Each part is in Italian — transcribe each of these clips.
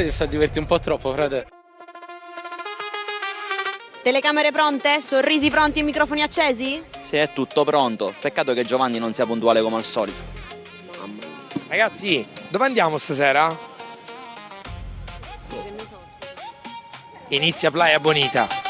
ti sta divertendo un po' troppo, frate. Telecamere pronte? Sorrisi pronti e microfoni accesi? Sì, è tutto pronto. Peccato che Giovanni non sia puntuale come al solito. Ragazzi, dove andiamo stasera? Inizia Playa Bonita.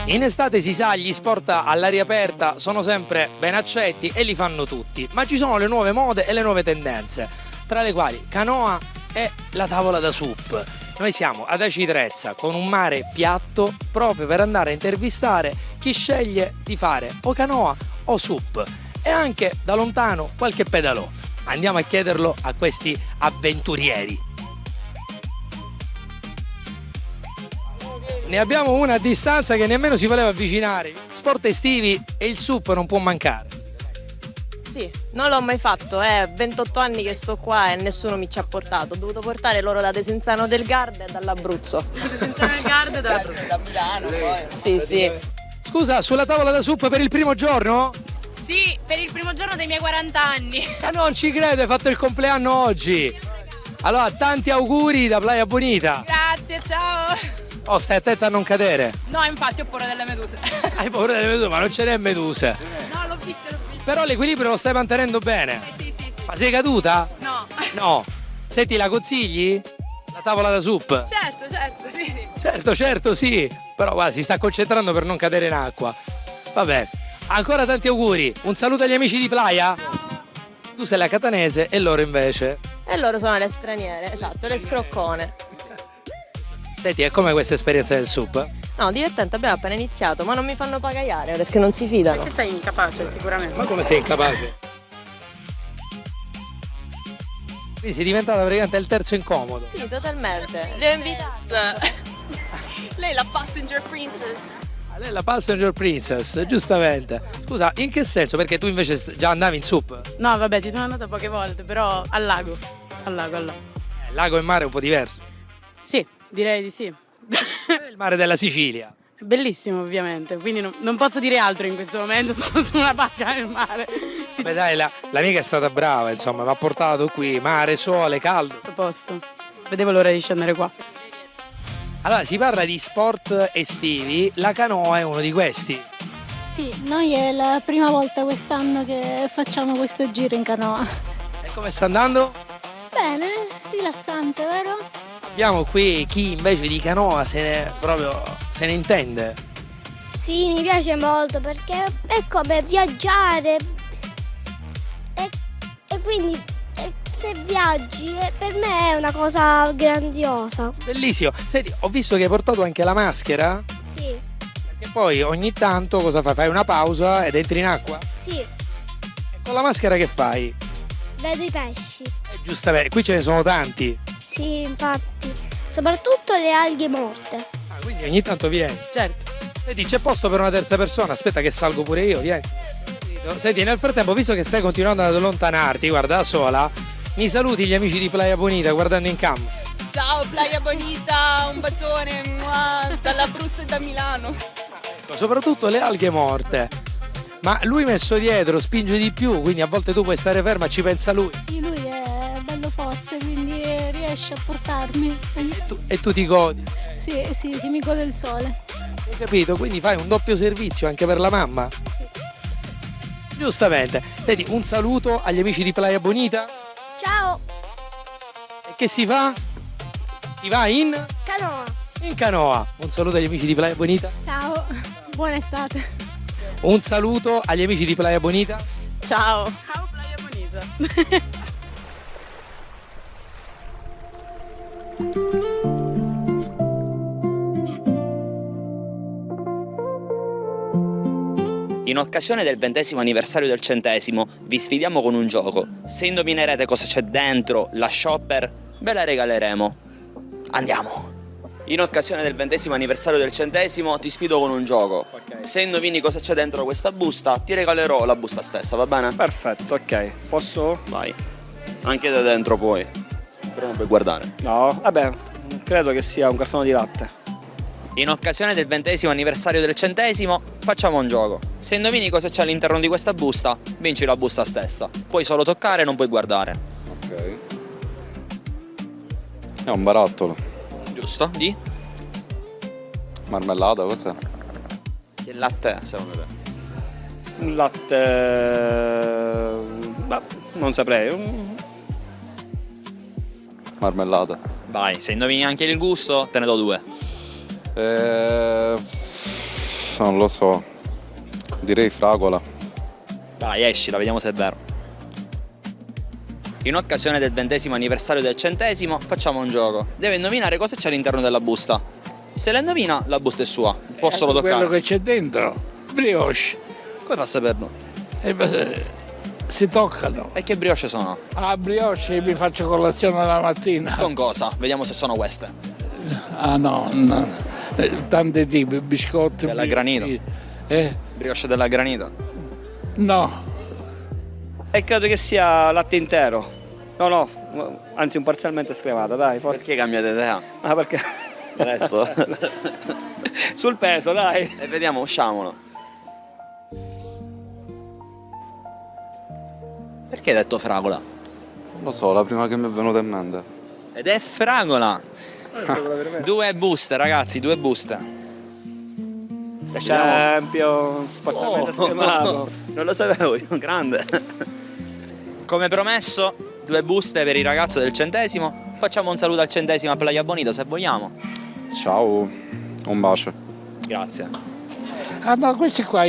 In estate si sa, gli sport all'aria aperta sono sempre ben accetti e li fanno tutti, ma ci sono le nuove mode e le nuove tendenze, tra le quali canoa e la tavola da sup. Noi siamo ad Aci Trezza con un mare piatto proprio per andare a intervistare chi sceglie di fare o canoa o sup e anche da lontano qualche pedalò. Andiamo a chiederlo a questi avventurieri. Ne abbiamo una a distanza che nemmeno si voleva avvicinare. Sport estivi e il sup non può mancare. Sì, non l'ho mai fatto, è 28 anni che sto qua e nessuno mi ci ha portato. Ho dovuto portare loro da Desenzano del Garda e dall'Abruzzo. Desenzano del Garda e dall'Abruzzo. Da Milano poi. Sì, sì. Scusa, sulla tavola da sup per il primo giorno? Sì, per il primo giorno dei miei 40 anni. Ma non ci credo, hai fatto il compleanno oggi. Allora, tanti auguri da Playa Bonita. Grazie, ciao. Oh, stai attenta a non cadere. No, infatti ho paura delle meduse. Hai paura delle meduse, ma non ce n'è meduse. No, l'ho vista. Però l'equilibrio lo stai mantenendo bene. Sì. Ma sei caduta? No. No. Senti, la consigli? La tavola da sup? Certo, sì. Certo, sì. Però guarda, si sta concentrando per non cadere in acqua. Vabbè. Ancora tanti auguri. Un saluto agli amici di Playa. Ciao. Tu sei la catanese e loro invece. E loro sono le straniere, esatto, le scroccone. Senti, è come questa esperienza del sup? No, divertente, abbiamo appena iniziato, ma non mi fanno pagaiare perché non si fidano. Perché sei incapace sicuramente. Ma come sei incapace? Quindi sei diventata praticamente il terzo incomodo. Sì, totalmente. Le ho invitate. Lei è la passenger princess. Lei è la passenger princess, giustamente. Scusa, in che senso? Perché tu invece già andavi in sup? No, vabbè, ci sono andata poche volte, però al lago. Al lago. Lago e mare è un po' diverso. Sì, direi di sì. È il mare della Sicilia. Bellissimo ovviamente, quindi non posso dire altro in questo momento, sono su una barca nel mare. Beh dai, l'amica è stata brava, insomma, mi ha portato qui, mare, sole, caldo. Questo posto, vedevo l'ora di scendere qua. Allora, si parla di sport estivi, la canoa è uno di questi. Sì, noi è la prima volta quest'anno che facciamo questo giro in canoa. E come sta andando? Bene, rilassante, vero? Abbiamo qui chi invece di canoa se ne intende. Sì, mi piace molto perché è come viaggiare e quindi se viaggi per me è una cosa grandiosa. Bellissimo. Senti, ho visto che hai portato anche la maschera. Sì. Perché poi ogni tanto cosa fai? Fai una pausa ed entri in acqua? Sì, E con la maschera che fai? vedo i pesci. Giustamente, qui ce ne sono tanti. Sì, infatti, soprattutto le alghe morte. Quindi ogni tanto vieni. Certo. Senti, c'è posto per una terza persona? Aspetta che salgo pure io, vieni. Senti, nel frattempo, visto che stai continuando ad allontanarti, guarda, da sola, mi saluti gli amici di Playa Bonita guardando in cam. Ciao Playa Bonita, un bacione dall'Abruzzo e da Milano. Ecco, soprattutto le alghe morte. Ma lui messo dietro spinge di più, quindi a volte tu puoi stare ferma, ci pensa lui. Sì, lui è bello forte, quindi riesce a portarmi. E tu ti godi. Sì, mi gode il sole. Hai capito? Quindi fai un doppio servizio anche per la mamma? Sì. Giustamente. Vedi, un saluto agli amici di Playa Bonita. Ciao, E che si fa? Si va in canoa. canoa. Un saluto agli amici di Playa Bonita. Ciao, buona estate. Un saluto agli amici di Playa Bonita. Ciao. Ciao Playa Bonita. In occasione del 20° anniversario del 100°, vi sfidiamo con un gioco. Se indovinerete cosa c'è dentro la shopper, ve la regaleremo. Andiamo! In occasione del 20° anniversario del 100°, ti sfido con un gioco. Ok. Se indovini cosa c'è dentro questa busta, ti regalerò la busta stessa, va bene? Perfetto, ok. Posso? Vai. Anche da dentro puoi. Però non puoi guardare. No, vabbè, credo che sia un cartone di latte. In occasione del 20° anniversario del 100°, facciamo un gioco. Se indovini cosa c'è all'interno di questa busta, vinci la busta stessa. Puoi solo toccare, non puoi guardare. Ok. È un barattolo. Giusto? Di? Marmellata, cos'è? Che latte è, secondo te? Un latte... non saprei. Marmellata. Vai, se indovini anche il gusto, te ne do 2. Non lo so. Direi fragola. Dai, escila, vediamo se è vero. In occasione del 20° anniversario del 100°, facciamo un gioco. Deve indovinare cosa c'è all'interno della busta. Se la indovina, la busta è sua. Può solo toccare. Quello che c'è dentro, brioche. Come fa a saperlo? Si toccano. E che brioche sono? Ah, brioche mi faccio colazione la mattina. Con cosa? Vediamo se sono queste. Ah no. Tanti tipi, biscotti. Della granita. Brioche della granita. No. E credo che sia latte intero. No, anzi un parzialmente scremato, dai, forse. Perché cambiate idea? Ah, perché? Retto. Sul peso, dai. E vediamo, usciamolo. Perché hai detto fragola? Non lo so, la prima che mi è venuta in mente. Ed è fragola. 2 buste, ragazzi, 2 buste. Esempio, parzialmente scremato. Non lo sapevo io, grande. Come promesso, 2 buste per il ragazzo del 100°. Facciamo un saluto al 100° a Playa Bonita se vogliamo. Ciao, un bacio. Grazie. Ah no, questi qua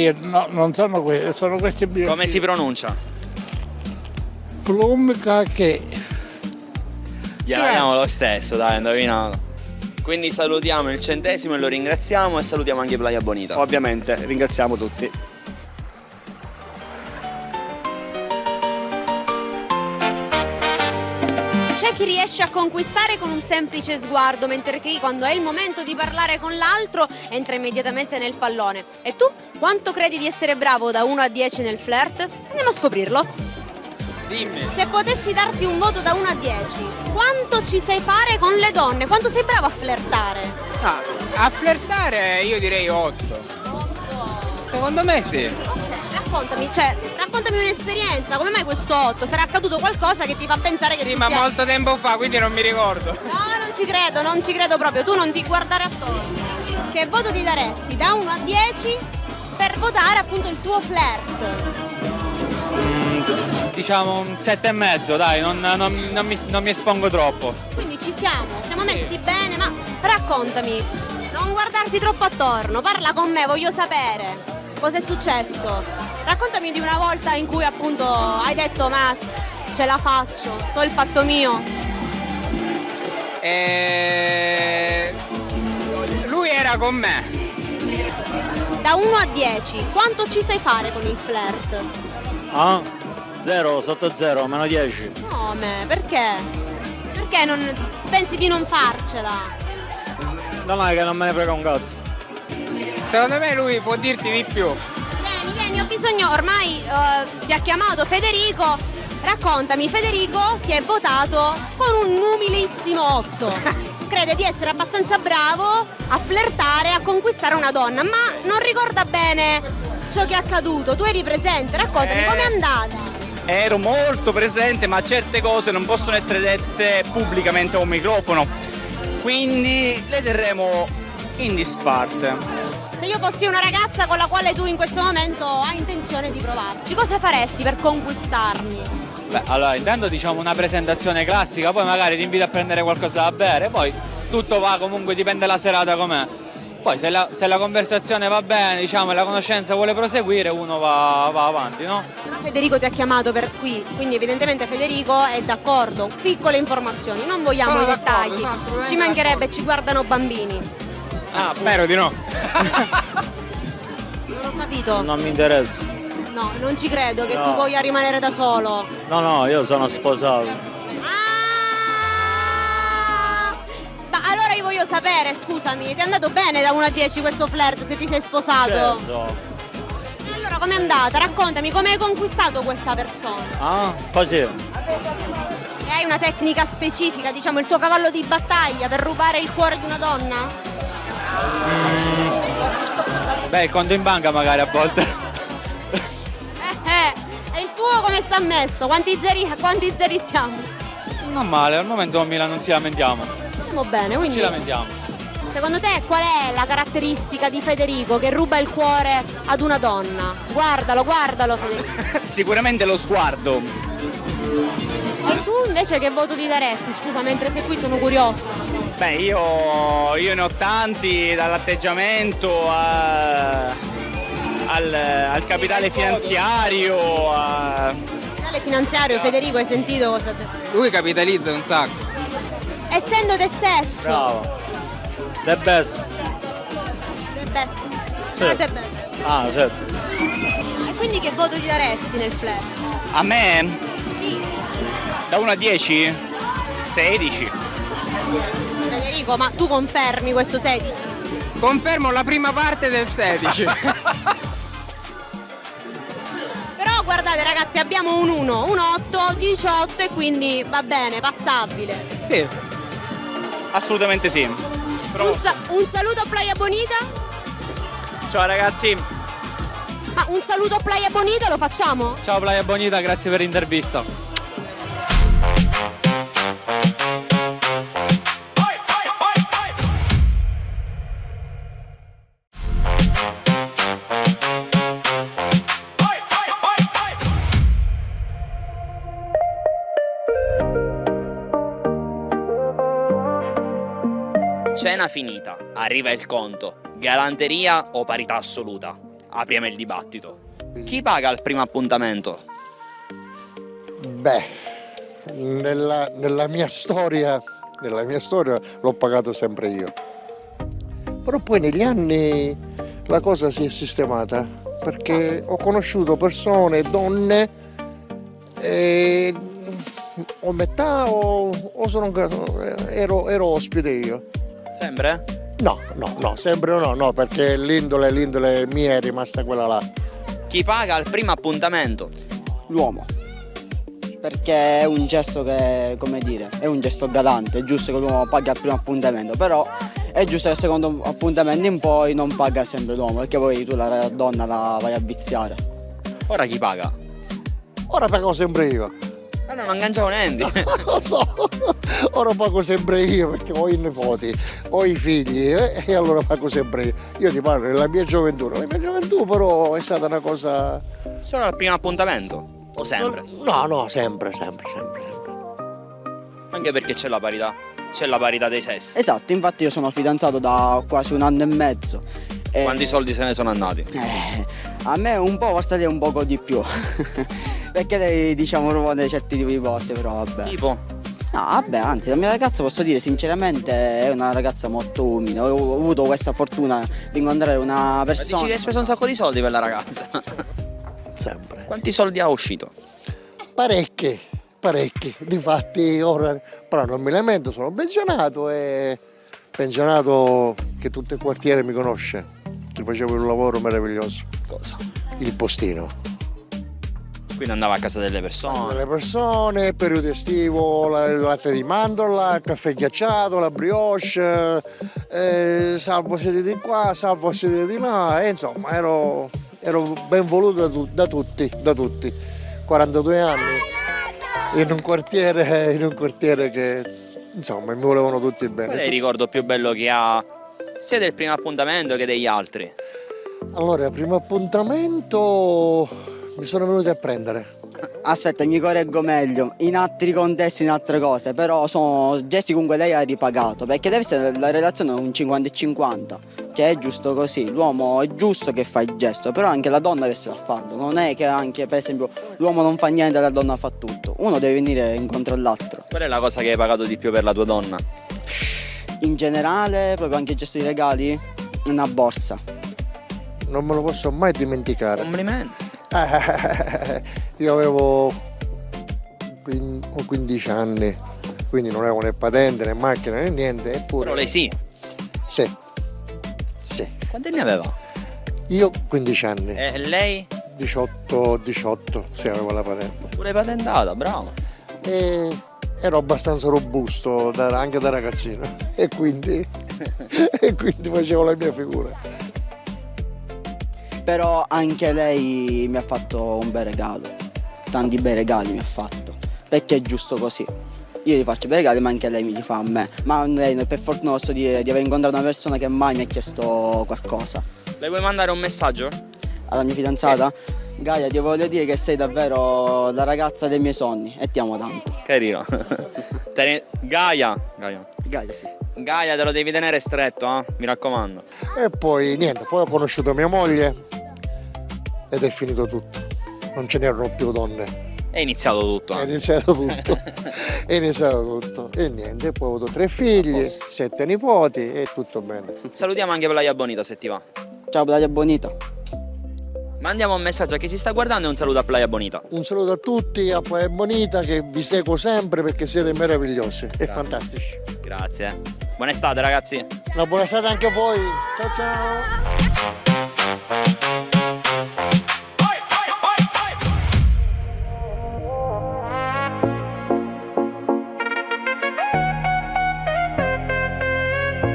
non sono questi, sono questi brioche. Come si pronuncia? Plum cake. Gliela diamo lo stesso, dai, indovinato. Quindi salutiamo il 100° e lo ringraziamo e salutiamo anche Playa Bonita. Ovviamente, ringraziamo tutti. C'è chi riesce a conquistare con un semplice sguardo, mentre chi quando è il momento di parlare con l'altro entra immediatamente nel pallone. E tu quanto credi di essere bravo da 1 a 10 nel flirt? Andiamo a scoprirlo. Dimmi. Se potessi darti un voto da 1 a 10, quanto ci sai fare con le donne? Quanto sei bravo a flirtare? A flirtare io direi 8. Secondo me sì. Raccontami un'esperienza, come mai questo 8? Sarà accaduto qualcosa che ti fa pensare che Sì, ma molto tempo fa, quindi non mi ricordo. No, non ci credo proprio, tu non ti guardare attorno. Che voto ti daresti da 1 a 10 per votare appunto il tuo flirt? Diciamo un 7,5, dai, non mi espongo troppo. Quindi siamo messi bene, ma raccontami, non guardarti troppo attorno, parla con me, voglio sapere cosa è successo. Raccontami di una volta in cui appunto hai detto ma ce la faccio, so il fatto mio. Lui era con me. Da 1 a 10, quanto ci sai fare con il flirt? 0, sotto 0, meno 10. No, perché? Perché non pensi di non farcela? No, è che non me ne frega un cazzo. Secondo me lui può dirti di più. Vieni, ho bisogno, ormai ti ha chiamato Federico. Raccontami, Federico si è votato con un umilissimo 8. Crede di essere abbastanza bravo a flirtare, a conquistare una donna, ma non ricorda bene ciò che è accaduto. Tu eri presente, raccontami com'è andata. Ero molto presente, ma certe cose non possono essere dette pubblicamente a un microfono, quindi le terremo in disparte. Se io fossi una ragazza con la quale tu in questo momento hai intenzione di provarci, cosa faresti per conquistarmi? Beh, allora intanto diciamo una presentazione classica, poi magari ti invito a prendere qualcosa da bere, poi tutto va, comunque dipende la serata com'è. Poi se la conversazione va bene, diciamo, e la conoscenza vuole proseguire, uno va avanti, no? Federico ti ha chiamato per qui, quindi evidentemente Federico è d'accordo. Piccole informazioni, non vogliamo i dettagli. Ci mancherebbe, ci guardano bambini. Spero di no. Non ho capito. Non mi interessa. No, non ci credo che tu voglia rimanere da solo. No, io sono sposato. Ma allora io voglio sapere, scusami, ti è andato bene da 1 a 10 questo flirt se ti sei sposato? Certo. E allora com'è andata? Raccontami, come hai conquistato questa persona? Così. E hai una tecnica specifica, diciamo il tuo cavallo di battaglia per rubare il cuore di una donna? Beh, il conto in banca magari a volte. E il tuo come sta messo? Quanti zeri siamo? Non male, al momento a Milano non ci lamentiamo. Stiamo bene, Non quindi ci lamentiamo. secondo te qual è la caratteristica di Federico che ruba il cuore ad una donna? Guardalo Federico. Sicuramente lo sguardo. E tu invece che voto ti daresti? Scusa, mentre sei qui sono curioso. Beh, io ne ho tanti, dall'atteggiamento al capitale finanziario. Capitale finanziario, Federico, hai sentito cosa ha detto? Lui capitalizza un sacco. Essendo te stesso. Bravo. The best. The best. Sì. The best. Ah, certo. E quindi che voto ti daresti nel flash? A me? Da 1 a 10? 16. Federico, ma tu confermi questo 16? Confermo la prima parte del 16. Però guardate ragazzi, abbiamo un 1, un 8, 18 e quindi va bene, passabile. Sì. Assolutamente sì. Un saluto a Playa Bonita? Ciao ragazzi. Ma un saluto a Playa Bonita lo facciamo? Ciao Playa Bonita, grazie per l'intervista. Cena finita, arriva il conto. Galanteria o parità assoluta? Apriamo il dibattito. Chi paga il primo appuntamento? Beh, nella mia storia l'ho pagato sempre io. Però poi negli anni la cosa si è sistemata perché ho conosciuto persone, donne, o metà o ero ospite io. Sempre? No, sempre no, perché l'indole mia è rimasta quella là. Chi paga il primo appuntamento? L'uomo. Perché è un gesto che, come dire, è un gesto galante, è giusto che l'uomo paghi al primo appuntamento, però è giusto che al secondo appuntamento in poi non paga sempre l'uomo, perché poi tu la donna la vai a viziare. Ora chi paga? Ora pago sempre io. Ma non cangiavo niente. Lo so, ora pago sempre io perché ho i nipoti, ho i figli e allora pago sempre io. Io ti parlo della mia gioventù, però è stata una cosa... Solo al primo appuntamento? O sempre? No, sempre. Anche perché c'è la parità dei sessi. Esatto, infatti io sono fidanzato da quasi 1 anno e mezzo. Quanti soldi se ne sono andati? A me un po', forse un poco di più. Perché lei diciamo proprio certi tipi di posti, però vabbè. Tipo? No, vabbè, anzi, la mia ragazza, posso dire sinceramente, è una ragazza molto umile. Ho avuto questa fortuna di incontrare una persona. Ma dici che hai speso un sacco di soldi per la ragazza? Sempre. Quanti soldi ha uscito? Parecchi. Difatti ora, però non mi lamento, sono pensionato che tutto il quartiere mi conosce. Che facevo un lavoro meraviglioso. Cosa? Il postino. Quindi andava a casa delle persone. Periodo estivo, il latte di mandorla, il caffè ghiacciato, la brioche, salvo sedere di qua, salvo sedere di là, insomma ero ben voluto da tutti. 42 anni in un quartiere che insomma mi volevano tutti bene. Qual è il ricordo più bello che ha sia del primo appuntamento che degli altri? Allora, il primo appuntamento mi sono venuti a prendere. Aspetta, mi correggo meglio, in altri contesti, in altre cose, però sono gesti comunque lei ha ripagato, perché deve essere la relazione un 50 e 50, cioè è giusto così, l'uomo è giusto che fa il gesto, però anche la donna deve essere a farlo, non è che anche per esempio l'uomo non fa niente e la donna fa tutto, uno deve venire incontro all'altro. Qual è la cosa che hai pagato di più per la tua donna? In generale, proprio anche il gesto di regali, una borsa. Non me lo posso mai dimenticare. Complimenti. Io avevo 15 anni, quindi non avevo né patente né macchina né niente, eppure... Però lei sì? Sì. Quanti anni aveva? Io 15 anni. E lei? 18, sì, avevo la patente. Pure patentata, bravo. E ero abbastanza robusto anche da ragazzino e quindi... e quindi facevo la mia figura. Però anche lei mi ha fatto un bel regalo, tanti bei regali mi ha fatto, perché è giusto così. Io gli faccio bei regali ma anche lei mi li fa a me, ma lei per fortuna posso dire di aver incontrato una persona che mai mi ha chiesto qualcosa. Le vuoi mandare un messaggio? Alla mia fidanzata? Gaia, ti voglio dire che sei davvero la ragazza dei miei sogni e ti amo tanto. Carino. Gaia. Gaia, sì. Gaia, te lo devi tenere stretto, mi raccomando. E poi niente, poi ho conosciuto mia moglie ed è finito tutto. Non ce n'erano più donne. È iniziato tutto. È iniziato tutto. È iniziato tutto. E niente, poi ho avuto 3 figli, 7 nipoti e tutto bene. Salutiamo anche Playa Bonita se ti va. Ciao Playa Bonita. Mandiamo un messaggio a chi ci sta guardando e un saluto a Playa Bonita. Un saluto a tutti, a Playa Bonita, che vi seguo sempre perché siete meravigliosi e fantastici. Grazie. Buona estate ragazzi. Una buona estate anche a voi. Ciao ciao.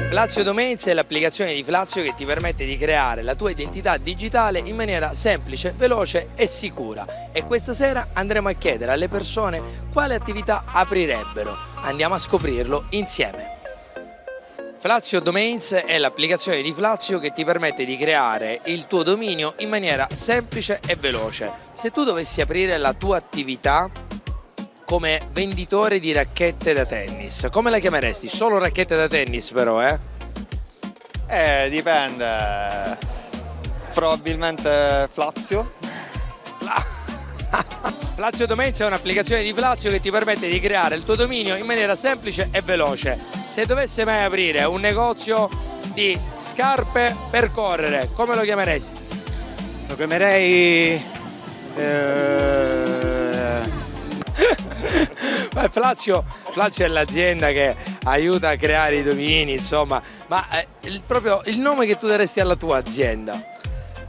Flazio Domains è l'applicazione di Flazio che ti permette di creare la tua identità digitale in maniera semplice, veloce e sicura. E questa sera andremo a chiedere alle persone quale attività aprirebbero. Andiamo a scoprirlo insieme. Flazio Domains è l'applicazione di Flazio che ti permette di creare il tuo dominio in maniera semplice e veloce. Se tu dovessi aprire la tua attività come venditore di racchette da tennis, come la chiameresti? Solo racchette da tennis però, Dipende. Probabilmente Flazio. Flazio Domains è un'applicazione di Flazio che ti permette di creare il tuo dominio in maniera semplice e veloce. Se dovesse mai aprire un negozio di scarpe per correre, come lo chiameresti? Lo chiamerei... Flazio è l'azienda che aiuta a creare i domini, insomma, ma proprio il nome che tu daresti alla tua azienda?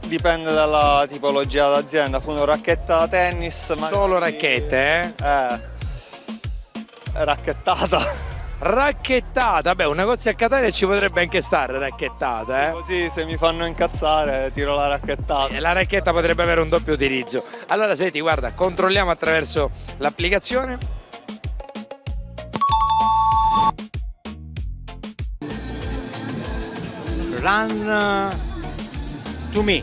Dipende dalla tipologia d'azienda, appunto racchetta da tennis. Magari... Solo racchette, Racchettata. Racchettata, beh, un negozio a Catania ci potrebbe anche stare racchettata, Così se mi fanno incazzare tiro la racchettata. La racchetta potrebbe avere un doppio utilizzo. Allora senti, guarda, controlliamo attraverso l'applicazione. Run to me.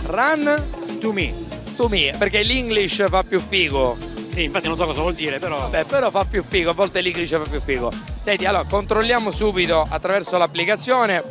Run to me. To me, perché l'English fa più figo. Sì, infatti non so cosa vuol dire, però... Vabbè, però fa più figo, a volte l'English fa più figo. Senti, allora, controlliamo subito attraverso l'applicazione.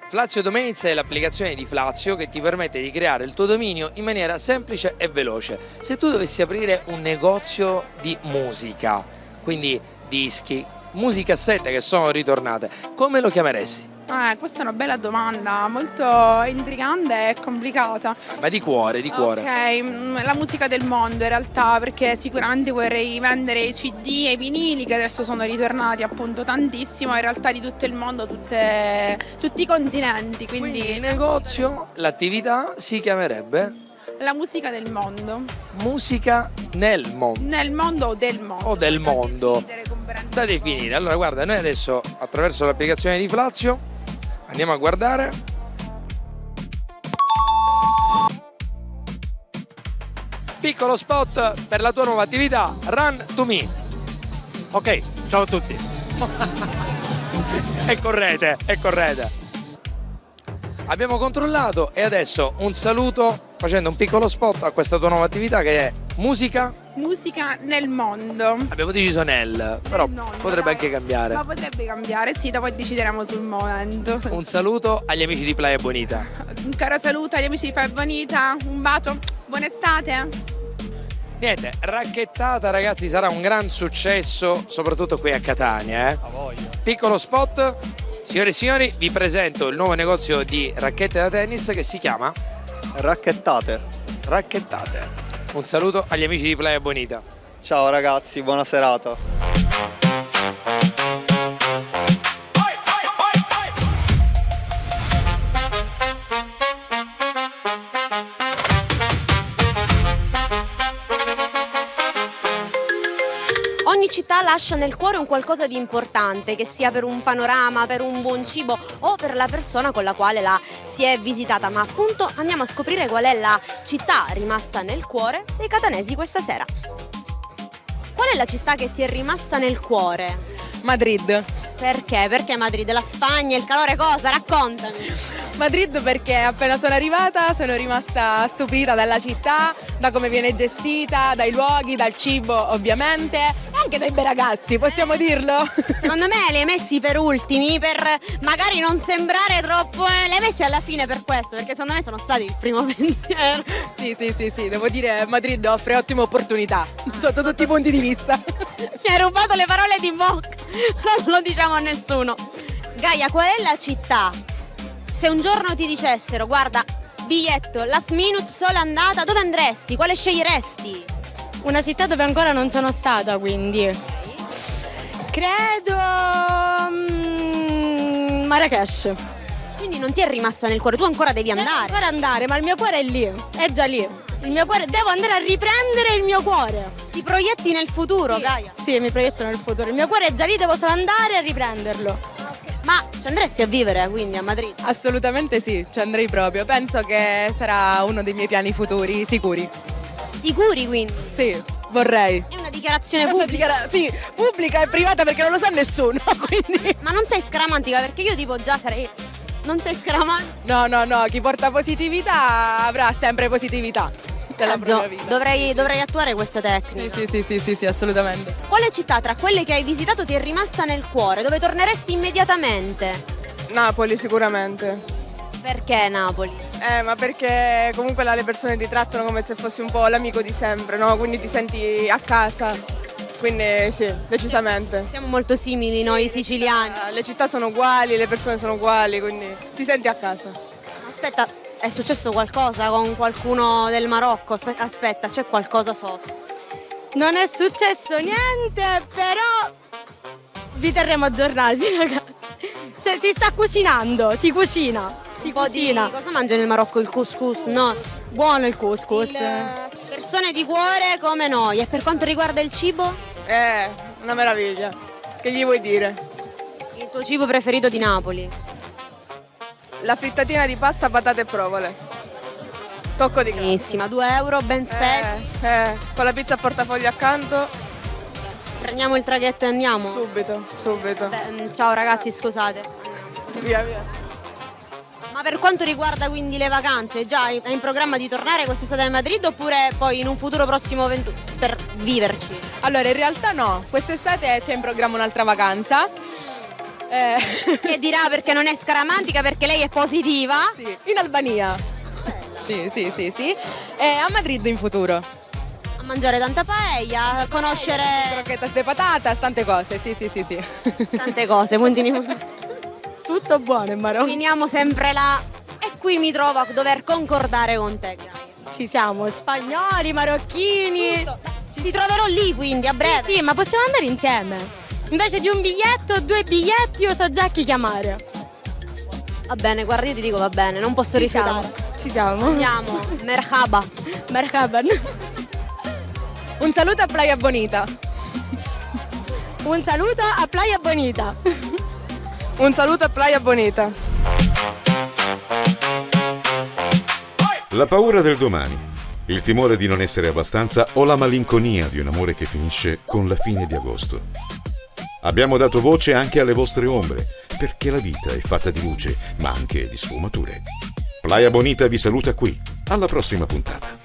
Flazio Domains è l'applicazione di Flazio che ti permette di creare il tuo dominio in maniera semplice e veloce. Se tu dovessi aprire un negozio di musica, quindi dischi, musicassette che sono ritornate, come lo chiameresti? Questa è una bella domanda, molto intrigante e complicata. Ma di cuore, di cuore. Ok, la musica del mondo in realtà, perché sicuramente vorrei vendere i CD e i vinili che adesso sono ritornati appunto tantissimo, in realtà di tutto il mondo, tutti i continenti. Quindi il negozio, l'attività si chiamerebbe? La musica del mondo. Musica nel mondo. Nel mondo o del mondo. O del mondo. Da definire. Allora guarda, noi adesso attraverso l'applicazione di Flazio andiamo a guardare. Piccolo spot per la tua nuova attività, Run to Me. Ok, ciao a tutti. E correte. Abbiamo controllato e adesso un saluto facendo un piccolo spot a questa tua nuova attività che è musica nel mondo. Abbiamo deciso nel, però potrebbe anche cambiare. Ma potrebbe cambiare, sì, dopo decideremo sul momento. Un saluto agli amici di Playa Bonita. Un caro saluto agli amici di Playa Bonita, un bacio, buona estate. Niente, racchettata ragazzi, sarà un gran successo, soprattutto qui a Catania. Piccolo spot, signore e signori, vi presento il nuovo negozio di racchette da tennis che si chiama Racchettate. Un saluto agli amici di Playa Bonita. Ciao ragazzi, buona serata. Ogni città lascia nel cuore un qualcosa di importante, che sia per un panorama, per un buon cibo o per la persona con la quale la si è visitata. Ma appunto andiamo a scoprire qual è la città rimasta nel cuore dei catanesi questa sera. Qual è la città che ti è rimasta nel cuore? Madrid. Perché? Perché Madrid? La Spagna, il calore cosa? Raccontami. Madrid perché appena sono arrivata sono rimasta stupita dalla città, da come viene gestita, dai luoghi, dal cibo ovviamente, e anche dai bei ragazzi, possiamo dirlo? Secondo me li hai messi per ultimi, per magari non sembrare troppo... li hai messi alla fine per questo, perché secondo me sono stati il primo pensiero. Sì, devo dire Madrid offre ottime opportunità, sotto tutti i punti di vista. Mi hai rubato le parole di bocca, però non lo diciamo a nessuno. Gaia, qual è la città? Se un giorno ti dicessero, guarda, biglietto, last minute, sola andata, dove andresti? Quale sceglieresti? Una città dove ancora non sono stata, quindi credo Marrakesh. Quindi non ti è rimasta nel cuore, tu ancora devi andare. Devo ancora andare, ma il mio cuore è lì, è già lì. Il mio cuore, devo andare a riprendere il mio cuore. Ti proietti nel futuro, Gaia? Sì, mi proietto nel futuro. Il mio cuore è già lì, devo solo andare a riprenderlo. Ma ci andresti a vivere quindi a Madrid? Assolutamente sì, ci andrei proprio. Penso che sarà uno dei miei piani futuri, sicuri. Sicuri quindi? Sì, vorrei. È una dichiarazione pubblica? Sì, pubblica e privata perché non lo sa nessuno, quindi... Ma non sei scaramantica, perché io tipo già sarei... Non sei scaramantica? No, chi porta positività avrà sempre positività nella propria vita. Dovrei attuare questa tecnica. Sì, assolutamente. Quale città tra quelle che hai visitato ti è rimasta nel cuore, dove torneresti immediatamente? Napoli sicuramente. Perché Napoli? Ma perché comunque là le persone ti trattano come se fossi un po' l'amico di sempre, no? Quindi ti senti a casa. Quindi sì, decisamente. Siamo molto simili noi siciliani. Le città sono uguali, le persone sono uguali, quindi ti senti a casa. Aspetta, è successo qualcosa con qualcuno del Marocco? Aspetta, c'è qualcosa sotto. Non è successo niente, però vi terremo aggiornati, ragazzi. Cioè, si sta cucinando, si cucina. Cosa mangia nel Marocco? Il couscous, no? Buono il couscous. Persone di cuore come noi. E per quanto riguarda il cibo? Una meraviglia. Che gli vuoi dire? Il tuo cibo preferito di Napoli? La frittatina di pasta, patate e provole. Tocco di casa. Benissima, 2 euro ben spesi. Con la pizza a portafoglio accanto. Prendiamo il traghetto e andiamo? Subito. Ciao ragazzi, scusate. Via. Ma per quanto riguarda quindi le vacanze, già hai in programma di tornare quest'estate a Madrid oppure poi in un futuro prossimo per viverci? Allora, in realtà no, quest'estate c'è in programma un'altra vacanza. Che dirà perché non è scaramantica, perché lei è positiva? Sì, in Albania. Sì. E a Madrid in futuro. A mangiare tanta paella, a conoscere... Croquetas de patatas, tante cose, sì. Tante cose, puntini... Tutto buono in Marocco. Finiamo sempre là e qui mi trovo a dover concordare con te. Ci siamo, spagnoli, marocchini. Ti troverò lì quindi a breve. Sì, ma possiamo andare insieme. Invece di un biglietto, 2 biglietti, io so già chi chiamare. Va bene, guarda, io ti dico va bene, non posso rifiutare. Ci siamo. Andiamo, merhaba. Merhaban. Un saluto a Playa Bonita. Un saluto a Playa Bonita. Un saluto a Playa Bonita. La paura del domani, il timore di non essere abbastanza o la malinconia di un amore che finisce con la fine di agosto. Abbiamo dato voce anche alle vostre ombre, perché la vita è fatta di luce, ma anche di sfumature. Playa Bonita vi saluta qui, alla prossima puntata.